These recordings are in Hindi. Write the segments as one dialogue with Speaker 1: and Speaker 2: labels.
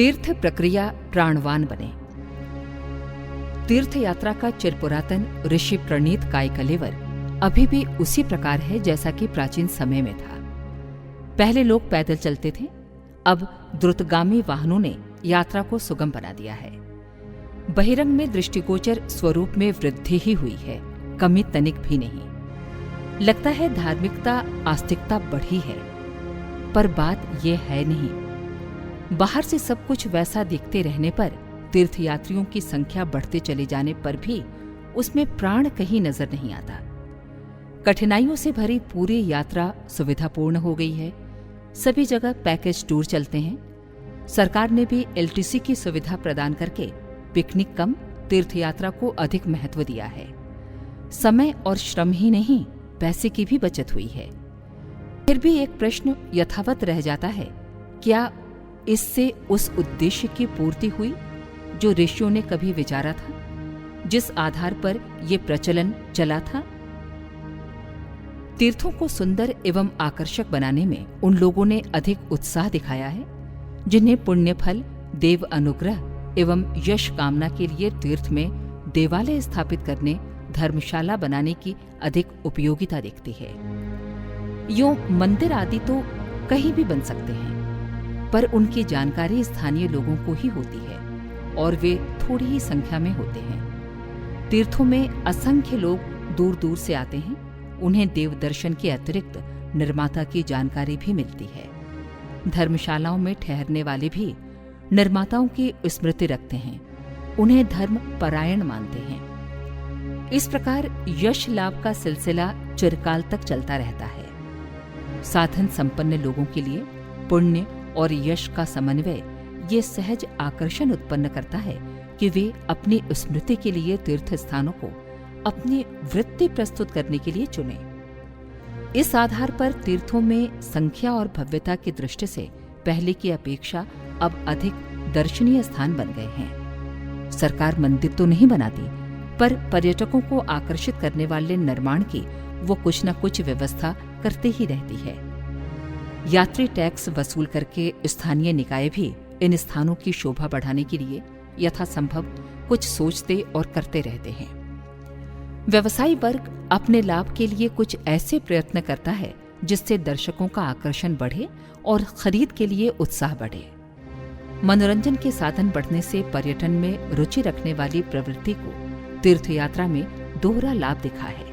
Speaker 1: तीर्थ प्रक्रिया प्राणवान बने। तीर्थ यात्रा का चिरपुरातन ऋषि प्रणीत कायकलेवर अभी भी उसी प्रकार है जैसा कि प्राचीन समय में था। पहले लोग पैदल चलते थे, अब द्रुतगामी वाहनों ने यात्रा को सुगम बना दिया है। बहिरंग में दृष्टिगोचर स्वरूप में वृद्धि ही हुई है, कमी तनिक भी नहीं। लगता है धार्मिकता आस्तिकता बढ़ी है, पर बात यह है नहीं। बाहर से सब कुछ वैसा दिखते रहने पर, तीर्थयात्रियों की संख्या बढ़ते चले जाने पर भी उसमें प्राण कहीं नजर नहीं आता। कठिनाइयों से भरी पूरी यात्रा सुविधापूर्ण हो गई है। सभी जगह पैकेज टूर चलते हैं। सरकार ने भी एलटीसी की सुविधा प्रदान करके पिकनिक कम तीर्थयात्रा को अधिक महत्व दिया है। समय और श्रम ही नहीं, पैसे की भी बचत हुई है। फिर भी एक प्रश्न यथावत रह जाता है, क्या इससे उस उद्देश्य की पूर्ति हुई जो ऋषियों ने कभी विचारा था, जिस आधार पर ये प्रचलन चला था? तीर्थों को सुंदर एवं आकर्षक बनाने में उन लोगों ने अधिक उत्साह दिखाया है जिन्हें पुण्य फल, देव अनुग्रह एवं यश कामना के लिए तीर्थ में देवालय स्थापित करने, धर्मशाला बनाने की अधिक उपयोगिता दिखती है। यूं मंदिर आदि तो कहीं भी बन सकते हैं, पर उनकी जानकारी स्थानीय लोगों को ही होती है और वे थोड़ी ही संख्या में होते हैं। तीर्थों में असंख्य लोग दूर दूर से आते हैं। उन्हें देव दर्शन के अतिरिक्त निर्माता की जानकारी भी मिलती है। धर्मशालाओं में ठहरने वाले भी निर्माताओं की स्मृति रखते हैं, उन्हें धर्म परायण मानते हैं। इस प्रकार यश लाभ का सिलसिला चिरकाल तक चलता रहता है। साधन संपन्न लोगों के लिए पुण्य और यश का समन्वय ये सहज आकर्षण उत्पन्न करता है कि वे अपनी स्मृति के लिए तीर्थ स्थानों को अपनी वृत्ति प्रस्तुत करने के लिए चुने। इस आधार पर तीर्थों में संख्या और भव्यता की दृष्टि से पहले की अपेक्षा अब अधिक दर्शनीय स्थान बन गए हैं। सरकार मंदिर तो नहीं बनाती, पर पर्यटकों को आकर्षित करने वाले निर्माण की वो कुछ न कुछ व्यवस्था करते ही रहती है। यात्री टैक्स वसूल करके स्थानीय निकाय भी इन स्थानों की शोभा बढ़ाने के लिए यथासंभव कुछ सोचते और करते रहते हैं। व्यवसायी वर्ग अपने लाभ के लिए कुछ ऐसे प्रयत्न करता है जिससे दर्शकों का आकर्षण बढ़े और खरीद के लिए उत्साह बढ़े। मनोरंजन के साधन बढ़ने से पर्यटन में रुचि रखने वाली प्रवृत्ति को तीर्थयात्रा में दोहरा लाभ दिखा है।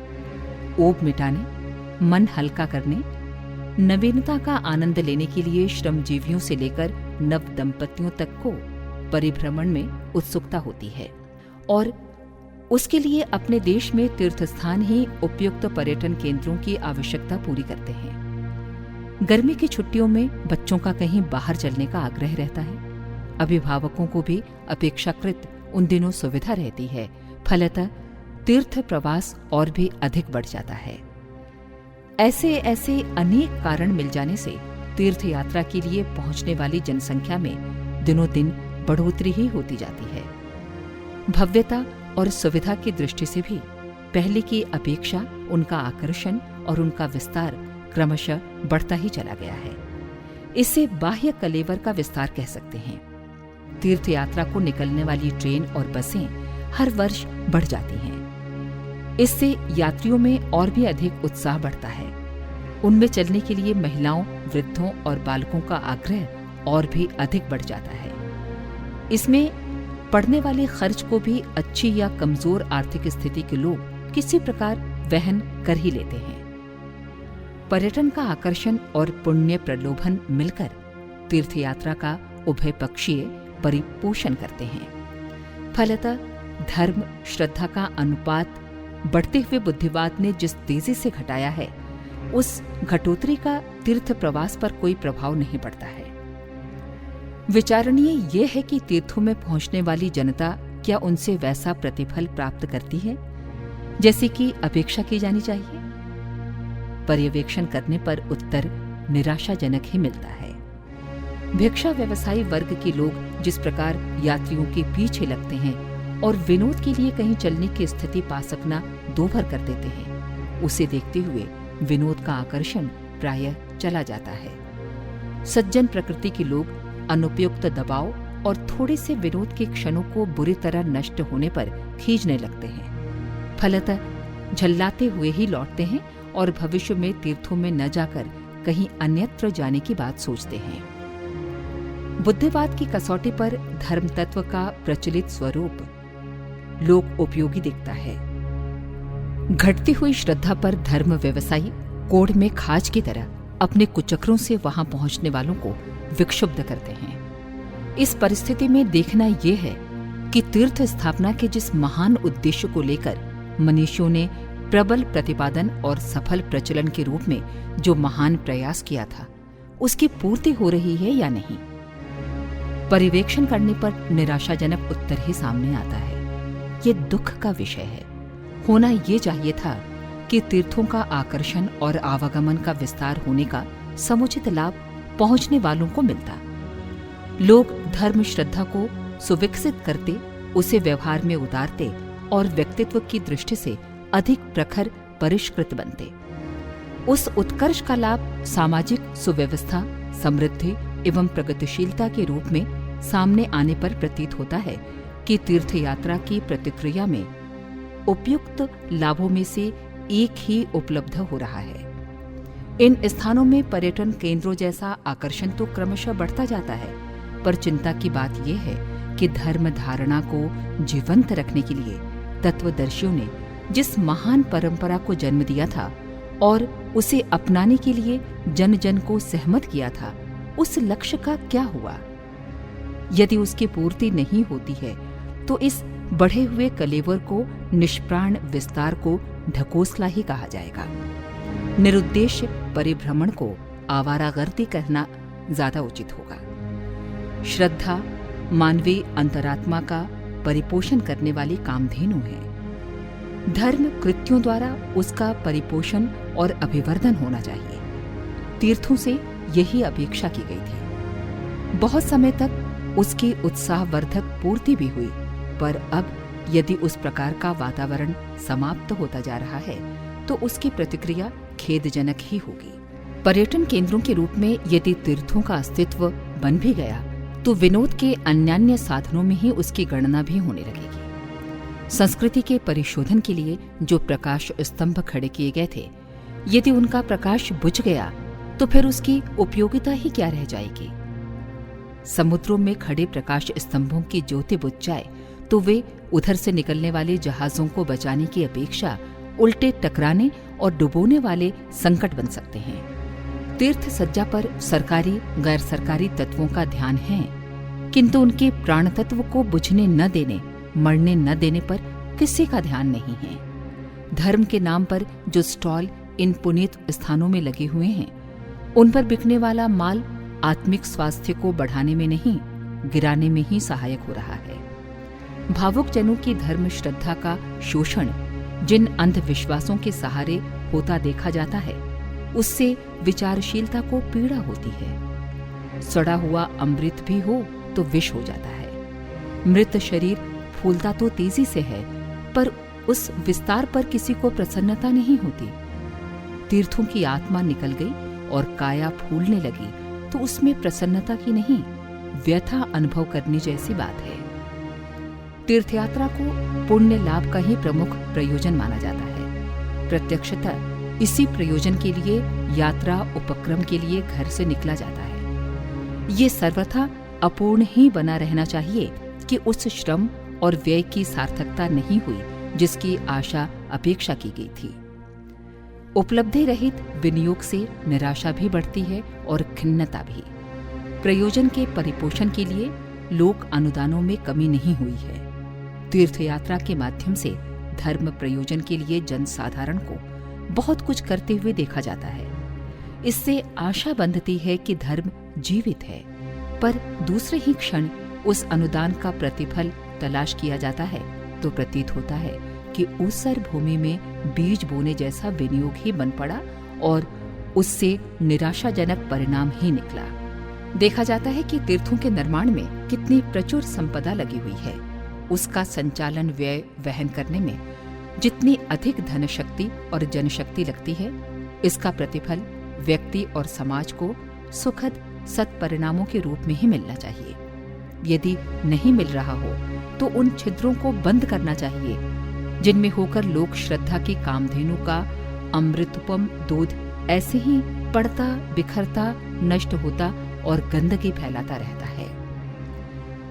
Speaker 1: ऊब मिटाने, मन हल्का करने, नवीनता का आनंद लेने के लिए श्रमजीवियों से लेकर नव दंपतियों तक को परिभ्रमण में उत्सुकता होती है और उसके लिए अपने देश में तीर्थस्थान ही उपयुक्त पर्यटन केंद्रों की आवश्यकता पूरी करते हैं। गर्मी की छुट्टियों में बच्चों का कहीं बाहर चलने का आग्रह रहता है। अभिभावकों को भी अपेक्षाकृत उन दिनों सुविधा रहती है, फलतः तीर्थ प्रवास और भी अधिक बढ़ जाता है। ऐसे ऐसे अनेक कारण मिल जाने से तीर्थ यात्रा के लिए पहुंचने वाली जनसंख्या में दिनों दिन बढ़ोतरी ही होती जाती है। भव्यता और सुविधा की दृष्टि से भी पहले की अपेक्षा उनका आकर्षण और उनका विस्तार क्रमशः बढ़ता ही चला गया है। इससे बाह्य कलेवर का विस्तार कह सकते हैं। तीर्थ यात्रा को निकलने वाली ट्रेन और बसें हर वर्ष बढ़ जाती हैं। इससे यात्रियों में और भी अधिक उत्साह बढ़ता है। उनमें चलने के लिए महिलाओं, वृद्धों और बालकों का आग्रह और भी अधिक बढ़ जाता है। इसमें पड़ने वाले खर्च को भी अच्छी या कमजोर आर्थिक स्थिति के लोग किसी प्रकार वहन कर ही लेते हैं। पर्यटन का आकर्षण और पुण्य प्रलोभन मिलकर तीर्थयात्रा का उभय पक्षीय परिपोषण करते हैं। फलतः धर्म श्रद्धा का अनुपात बढ़ते हुए बुद्धिवाद ने जिस तेजी से घटाया है, उस घटोतरी का तीर्थ प्रवास पर कोई प्रभाव नहीं पड़ता है। विचारणीय ये है कि तीर्थों में पहुंचने वाली जनता क्या उनसे वैसा प्रतिफल प्राप्त करती है जैसे कि अपेक्षा की जानी चाहिए? पर्यवेक्षण करने पर उत्तर निराशाजनक ही मिलता है। भिक्षा व्यवसायी वर्ग के लोग जिस प्रकार यात्रियों के पीछे लगते हैं और विनोद के लिए कहीं चलने की स्थिति पा सकना दोभर कर देते हैं, उसे देखते हुए विनोद का आकर्षण प्रायः चला जाता है। सज्जन प्रकृति के लोग अनुपयुक्त दबाव और थोड़े से विनोद के क्षणों को बुरी तरह नष्ट होने पर खींचने लगते हैं। फलतः झल्लाते हुए ही लौटते हैं और भविष्य में तीर्थों में न जाकर कहीं अन्यत्र जाने की बात सोचते हैं। बुद्धिवाद की कसौटी पर धर्म तत्व का प्रचलित स्वरूप लोक उपयोगी दिखता है। घटती हुई श्रद्धा पर धर्म व्यवसायी कोड़ में खाज की तरह अपने कुचक्रों से वहां पहुंचने वालों को विक्षुब्ध करते हैं। इस परिस्थिति में देखना यह है कि तीर्थ स्थापना के जिस महान उद्देश्य को लेकर मनीषियों ने प्रबल प्रतिपादन और सफल प्रचलन के रूप में जो महान प्रयास किया था, उसकी पूर्ति हो रही है या नहीं। परिवेक्षण करने पर निराशाजनक उत्तर ही सामने आता है। ये दुख का विषय है। होना ये चाहिए था कि तीर्थों का आकर्षण और आवागमन का विस्तार होने का समुचित लाभ पहुंचने वालों को मिलता। लोग धर्म श्रद्धा को सुविकसित करते, उसे व्यवहार में उतारते और व्यक्तित्व की दृष्टि से अधिक प्रखर परिष्कृत बनते। उस उत्कर्ष का लाभ सामाजिक सुव्यवस्था, समृद्धि एवं प्रगतिशीलता के रूप में सामने आने पर प्रतीत होता है कि तीर्थ यात्रा की प्रतिक्रिया में उपयुक्त लाभों में से एक ही उपलब्ध हो रहा है। इन स्थानों में पर्यटन केंद्रों जैसा आकर्षण तो क्रमशः बढ़ता जाता है, पर चिंता की बात यह है कि धर्म धारणा को जीवंत रखने के लिए तत्वदर्शियों ने जिस महान परंपरा को जन्म दिया था और उसे अपनाने के लिए जन जन को सहमत किया था, उस लक्ष्य का क्या हुआ? यदि उसकी पूर्ति नहीं होती है तो इस बढ़े हुए कलेवर को, निष्प्राण विस्तार को ढकोसला ही कहा जाएगा। निरुद्देश्य परिभ्रमण को आवारागर्दी कहना ज्यादा उचित होगा। श्रद्धा मानवीय अंतरात्मा का परिपोषण करने वाली कामधेनु है। धर्म कृत्यों द्वारा उसका परिपोषण और अभिवर्धन होना चाहिए। तीर्थों से यही अपेक्षा की गई थी। बहुत समय तक उसकी उत्साहवर्धक पूर्ति भी हुई, पर अब यदि उस प्रकार का वातावरण समाप्त होता जा रहा है तो उसकी प्रतिक्रिया खेदजनक ही होगी। पर्यटन केंद्रों के रूप में यदि तीर्थों का अस्तित्व बन भी गया तो विनोद के अन्यान्य साधनों में ही उसकी गणना भी होने लगेगी। संस्कृति के परिशोधन के लिए जो प्रकाश स्तंभ खड़े किए गए थे, यदि उनका प्रकाश बुझ गया तो फिर उसकी उपयोगिता ही क्या रह जाएगी। समुद्रों में खड़े प्रकाश स्तंभों की ज्योति बुझ जाए तो वे उधर से निकलने वाले जहाजों को बचाने की अपेक्षा उल्टे टकराने और डुबोने वाले संकट बन सकते हैं। तीर्थ सज्जा पर सरकारी गैर सरकारी तत्वों का ध्यान है, किंतु उनके प्राण तत्व को बुझने न देने, मरने न देने पर किसी का ध्यान नहीं है। धर्म के नाम पर जो स्टॉल इन पुनीत स्थानों में लगे हुए हैं, उन पर बिकने वाला माल आत्मिक स्वास्थ्य को बढ़ाने में नहीं, गिराने में ही सहायक हो रहा है। भावुक जनों की धर्म श्रद्धा का शोषण जिन अंधविश्वासों के सहारे होता देखा जाता है, उससे विचारशीलता को पीड़ा होती है। सड़ा हुआ अमृत भी हो तो विष हो जाता है। मृत शरीर फूलता तो तेजी से है, पर उस विस्तार पर किसी को प्रसन्नता नहीं होती। तीर्थों की आत्मा निकल गई और काया फूलने लगी तो उसमें प्रसन्नता की नहीं, व्यथा अनुभव करने जैसी बात है। तीर्थयात्रा को पुण्य लाभ का ही प्रमुख प्रयोजन माना जाता है। प्रत्यक्षतः इसी प्रयोजन के लिए यात्रा उपक्रम के लिए घर से निकला जाता है। ये सर्वथा अपूर्ण ही बना रहना चाहिए कि उस श्रम और व्यय की सार्थकता नहीं हुई जिसकी आशा अपेक्षा की गई थी। उपलब्धि रहित विनियोग से निराशा भी बढ़ती है और खिन्नता भी। प्रयोजन के परिपोषण के लिए लोक अनुदानों में कमी नहीं हुई है। तीर्थयात्रा के माध्यम से धर्म प्रयोजन के लिए जनसाधारण को बहुत कुछ करते हुए देखा जाता है। इससे आशा बंधती है कि धर्म जीवित है, पर दूसरे ही क्षण उस अनुदान का प्रतिफल तलाश किया जाता है तो प्रतीत होता है कि ऊसर भूमि में बीज बोने जैसा विनियोग ही बन पड़ा और उससे निराशाजनक परिणाम ही निकला। देखा जाता है कि तीर्थों के निर्माण में कितनी प्रचुर संपदा लगी हुई है। उसका संचालन व्यय वहन करने में जितनी अधिक धन शक्ति और जनशक्ति लगती है, इसका प्रतिफल व्यक्ति और समाज को सुखद सत्परिणामों के रूप में ही मिलना चाहिए। यदि नहीं मिल रहा हो तो उन छिद्रों को बंद करना चाहिए जिनमें होकर लोक श्रद्धा की कामधेनु का अमृतोपम दूध ऐसे ही पड़ता, बिखरता, नष्ट होता और गंदगी फैलाता रहता है।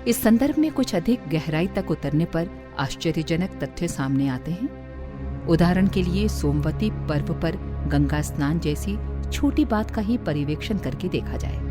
Speaker 1: इस संदर्भ में कुछ अधिक गहराई तक उतरने पर आश्चर्यजनक तथ्य सामने आते हैं। उदाहरण के लिए सोमवती पर्व पर गंगा स्नान जैसी छोटी बात का ही पर्यवेक्षण करके देखा जाए।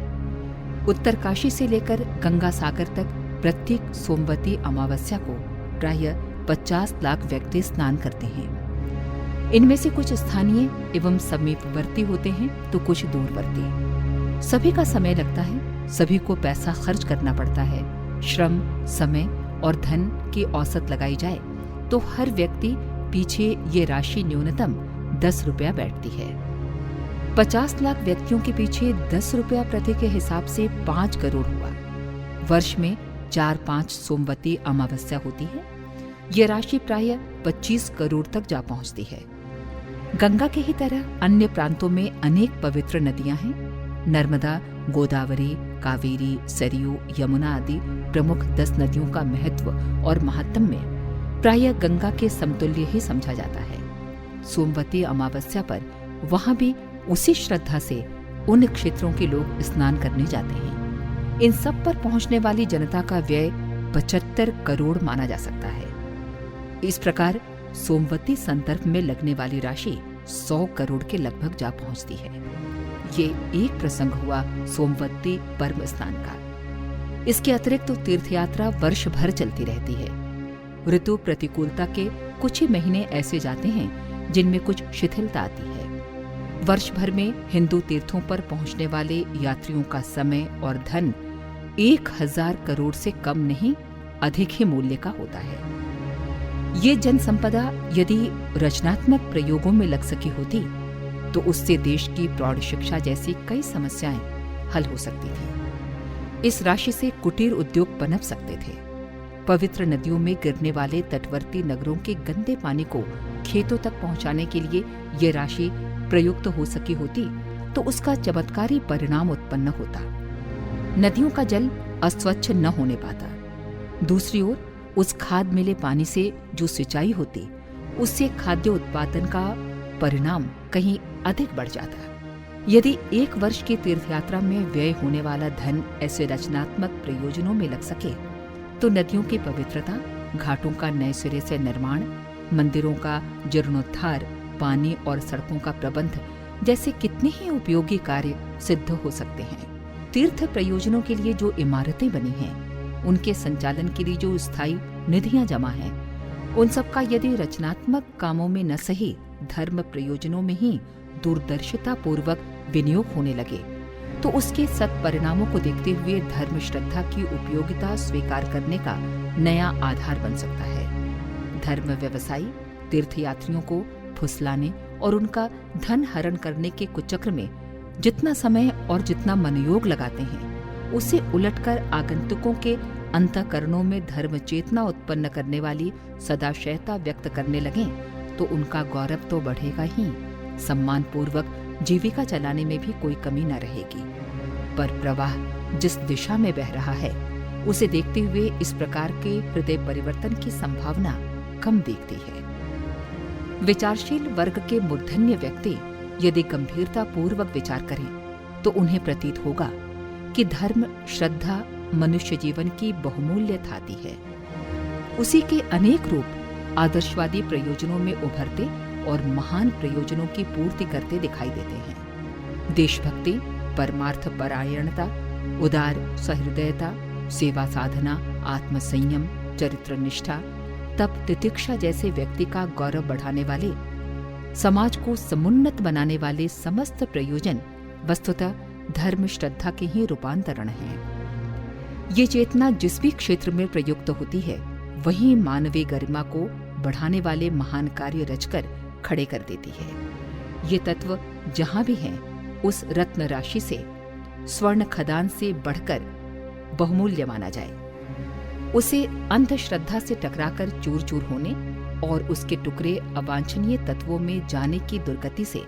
Speaker 1: उत्तरकाशी से लेकर गंगा सागर तक प्रत्येक सोमवती अमावस्या को प्रायः 50 लाख व्यक्ति स्नान करते हैं। इनमें से कुछ स्थानीय एवं समीपवर्ती होते हैं तो कुछ दूरवर्ती। सभी का समय लगता है, सभी को पैसा खर्च करना पड़ता है। श्रम, समय और धन की औसत लगाई जाए तो हर व्यक्ति पीछे ये राशि न्यूनतम 10 रुपया बैठती है। 50 लाख व्यक्तियों के पीछे 10 रुपया प्रति के हिसाब से 5 करोड़ हुआ। वर्ष में 4-5 सोमवती अमावस्या होती है। ये राशि प्रायः 25 करोड़ तक जा पहुंचती है। गंगा के ही तरह अन्य प्रांतों में अनेक पवित्र नदियां हैं। नर्मदा, गोदावरी, कावेरी, सरयू, यमुना आदि प्रमुख 10 नदियों का महत्व और महात्म्य प्रायः गंगा के समतुल्य ही समझा जाता है। सोमवती अमावस्या पर वहां भी उसी श्रद्धा से उन क्षेत्रों के लोग स्नान करने जाते हैं। इन सब पर पहुंचने वाली जनता का व्यय 75 करोड़ माना जा सकता है। इस प्रकार सोमवती संदर्भ में लगने वाली राशि 100 करोड़ के लगभग जा पहुंचती है। ये एक प्रसंग हुआ सोमवती पर्व स्नान का। इसके अतिरिक्त तो तीर्थयात्रा वर्ष भर चलती रहती है। ऋतु प्रतिकूलता के कुछ ही महीने ऐसे जाते हैं जिनमें कुछ शिथिलता आती है। वर्ष भर में हिंदू तीर्थों पर पहुंचने वाले यात्रियों का समय और धन 1000 करोड़ से कम नहीं, अधिक ही मूल्य का होता है। ये जनसंपदा यदि रचनात्मक प्रयोगों में लग सकी होती तो उससे देश की प्रौढ़ शिक्षा जैसी कई समस्याएं हल हो सकती थी। इस राशि से कुटीर उद्योग पनप सकते थे। पवित्र नदियों में गिरने वाले तटवर्ती नगरों के गंदे पानी को खेतों तक पहुंचाने के लिए ये राशि प्रयुक्त हो सकी होती तो उसका चमत्कारी परिणाम उत्पन्न होता। नदियों का जल अस्वच्छ न होने पाता। दूसरी ओर उस खाद मिले पानी से जो सिंचाई होती, उससे खाद्य उत्पादन का परिणाम कहीं अधिक बढ़ जाता। यदि एक वर्ष की तीर्थयात्रा में व्यय होने वाला धन ऐसे रचनात्मक प्रयोजनों में लग सके तो नदियों की पवित्रता, घाटों का नए सिरे से निर्माण, मंदिरों का जीर्णोद्धार, पानी और सड़कों का प्रबंध जैसे कितने ही उपयोगी कार्य सिद्ध हो सकते हैं। तीर्थ प्रयोजनों के लिए जो इमारतें बनी हैं, उनके संचालन के लिए जो स्थायी निधियां जमा हैं, उन सब का यदि रचनात्मक कामों में न सही धर्म प्रयोजनों में ही दूरदर्शिता पूर्वक विनियोग होने लगे तो उसके सत्परिणामों को देखते हुए धर्म श्रद्धा की उपयोगिता स्वीकार करने का नया आधार बन सकता है। धर्म व्यवसायी तीर्थयात्रियों को फुसलाने और उनका धन हरण करने के कुचक्र में जितना समय और जितना मनोयोग लगाते हैं, उसे उलटकर आगंतुकों के अंतःकरणों में धर्म चेतना उत्पन्न करने वाली सदाशयता व्यक्त करने लगें तो उनका गौरव तो बढ़ेगा ही, सम्मान पूर्वक जीविका चलाने में भी कोई कमी न रहेगी। पर प्रवाह जिस दिशा में बह रहा है, उसे देखते हुए इस प्रकार के हृदय परिवर्तन की संभावना कम दिखती है। विचारशील वर्ग के मूर्धन्य व्यक्ति यदि गंभीरता पूर्वक विचार करें तो उन्हें प्रतीत होगा कि धर्म श्रद्धा मनुष्य जीवन की बहुमूल्य थाती है। उसी के अनेक रूप आदर्शवादी प्रयोजनों में उभरते और महान प्रयोजनों की पूर्ति करते दिखाई देते हैं। देशभक्ति, परमार्थ परायणता, उदार सहृदयता, सेवा साधना, आत्मसंयम, चरित्र निष्ठा, तप तितिक्षा जैसे व्यक्ति का गौरव बढ़ाने वाले, समाज को समुन्नत बनाने वाले समस्त प्रयोजन वस्तुतः धर्म श्रद्धा के ही रूपांतरण हैं। ये चेतना जिस भी क्षेत्र में प्रयुक्त होती है, वहीं मानवीय गरिमा को बढ़ाने वाले महान कार्य रचकर खड़े कर देती है। ये तत्व जहां भी हैं, उस रत्न राशि से, स्वर्ण खदान से बढ़कर बहुमूल्य माना जाए। उसे अंधश्रद्धा से टकराकर चूर चूर होने और उसके टुकड़े अवांछनीय तत्वों में जाने की दुर्गति से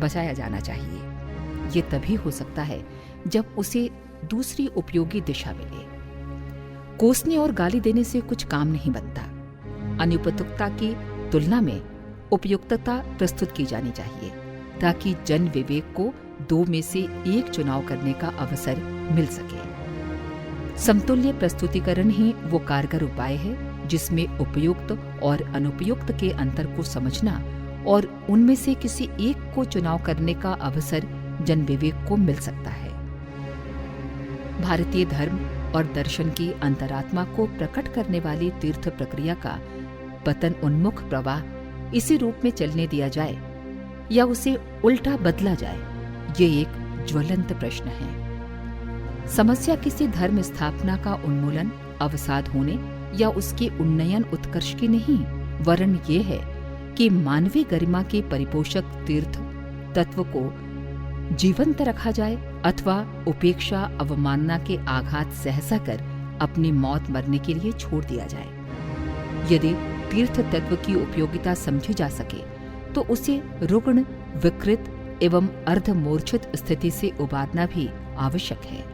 Speaker 1: बचाया जाना चाहिए। ये तभी हो सकता है जब उसे दूसरी उपयोगी दिशा मिले। कोसने और गाली देने से कुछ काम नहीं बनता। अनुपयुक्तता की तुलना में उपयुक्तता प्रस्तुत की जानी चाहिए, ताकि जन विवेक को दो में से एक चुनाव करने का अवसर मिल सके। समतुल्य प्रस्तुतिकरण ही वो कारगर उपाय है जिसमें उपयुक्त और अनुपयुक्त के अंतर को समझना और उनमें से किसी एक को चुनाव करने का अवसर जन विवेक को मिल सकता है। भारतीय धर्म और दर्शन की अंतरात्मा को प्रकट करने वाली तीर्थ प्रक्रिया का पतन उन्मुख प्रवाह इसी रूप में चलने दिया जाए या उसे उल्टा बदला जाए, ये एक ज्वलंत प्रश्न है। समस्या किसी धर्म स्थापना का उन्मूलन, अवसाद होने या उसके उन्नयन उत्कर्ष की नहीं, वरन ये है कि मानवीय गरिमा के परिपोषक तीर्थ तत्व को जीवंत रखा जाए अथवा उपेक्षा अवमानना के आघात सहसा कर अपनी मौत मरने के लिए छोड़ दिया जाए। यदि तीर्थ तत्व की उपयोगिता समझी जा सके तो उसे रुग्ण, विकृत एवं अर्धमूर्छित स्थिति से उबारना भी आवश्यक है।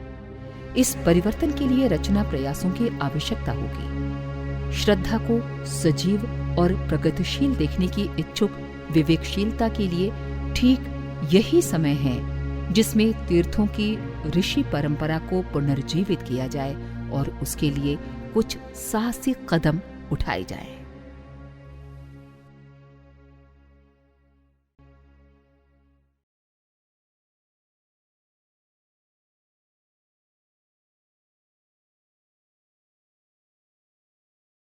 Speaker 1: इस परिवर्तन के लिए रचना प्रयासों की आवश्यकता होगी। श्रद्धा को सजीव और प्रगतिशील देखने की इच्छुक विवेकशीलता के लिए ठीक यही समय है जिसमें तीर्थों की ऋषि परंपरा को पुनर्जीवित किया जाए और उसके लिए कुछ साहसिक कदम उठाए जाएं।